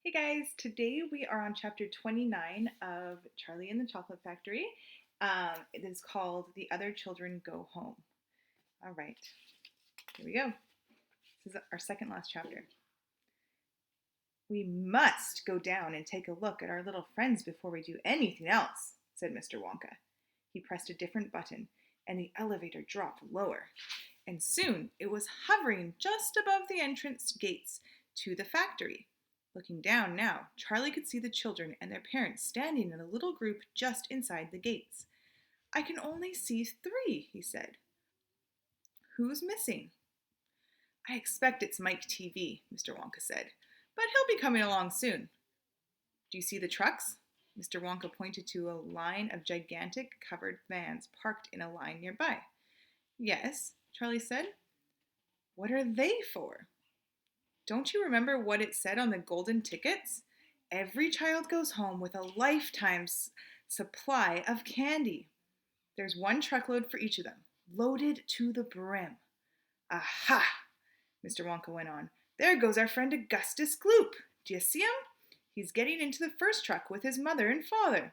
Hey guys, today we are on chapter 29 of Charlie and the Chocolate Factory. It is called The Other Children Go Home. All right, here we go. This is our second last chapter. We must go down and take a look at our little friends before we do anything else, said Mr. Wonka. He pressed a different button and the elevator dropped lower. And soon it was hovering just above the entrance gates to the factory. Looking down now, Charlie could see the children and their parents standing in a little group just inside the gates. I can only see 3, he said. Who's missing? I expect it's Mike TV, Mr. Wonka said, but he'll be coming along soon. Do you see the trucks? Mr. Wonka pointed to a line of gigantic covered vans parked in a line nearby. Yes, Charlie said. What are they for? Don't you remember what it said on the golden tickets? Every child goes home with a lifetime's supply of candy. There's 1 truckload for each of them, loaded to the brim. Aha! Mr. Wonka went on. There goes our friend Augustus Gloop. Do you see him? He's getting into the first truck with his mother and father.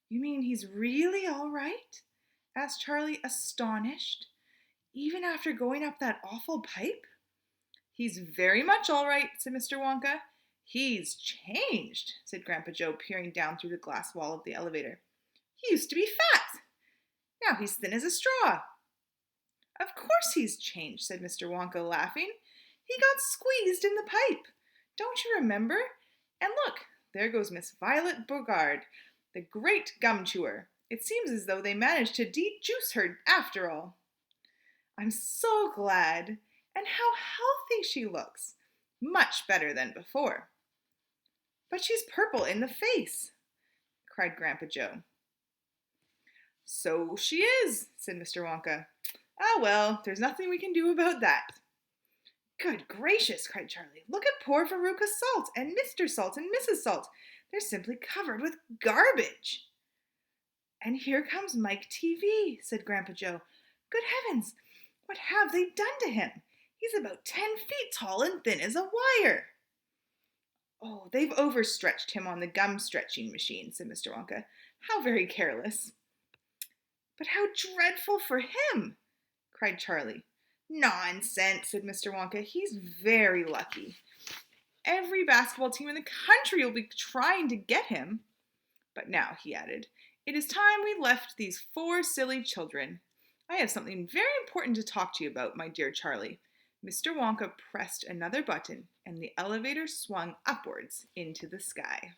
You mean he's really all right? Asked Charlie, astonished. Even after going up that awful pipe? He's very much all right, said Mr. Wonka. He's changed, said Grandpa Joe, peering down through the glass wall of the elevator. He used to be fat. Now he's thin as a straw. Of course he's changed, said Mr. Wonka, laughing. He got squeezed in the pipe. Don't you remember? And look, there goes Miss Violet Bogard, the great gum chewer. It seems as though they managed to de-juice her after all. I'm so glad. And how healthy she looks. Much better than before. But she's purple in the face, cried Grandpa Joe. So she is, said Mr. Wonka. Ah, well, there's nothing we can do about that. Good gracious, cried Charlie. Look at poor Veruca Salt and Mr. Salt and Mrs. Salt. They're simply covered with garbage. And here comes Mike TV, said Grandpa Joe. Good heavens, what have they done to him? He's about 10 feet tall and thin as a wire. Oh, they've overstretched him on the gum stretching machine, said Mr. Wonka. How very careless. But how dreadful for him, cried Charlie. Nonsense, said Mr. Wonka. He's very lucky. Every basketball team in the country will be trying to get him. But now, he added, it is time we left these 4 silly children. I have something very important to talk to you about, my dear Charlie. Mr. Wonka pressed another button, and the elevator swung upwards into the sky.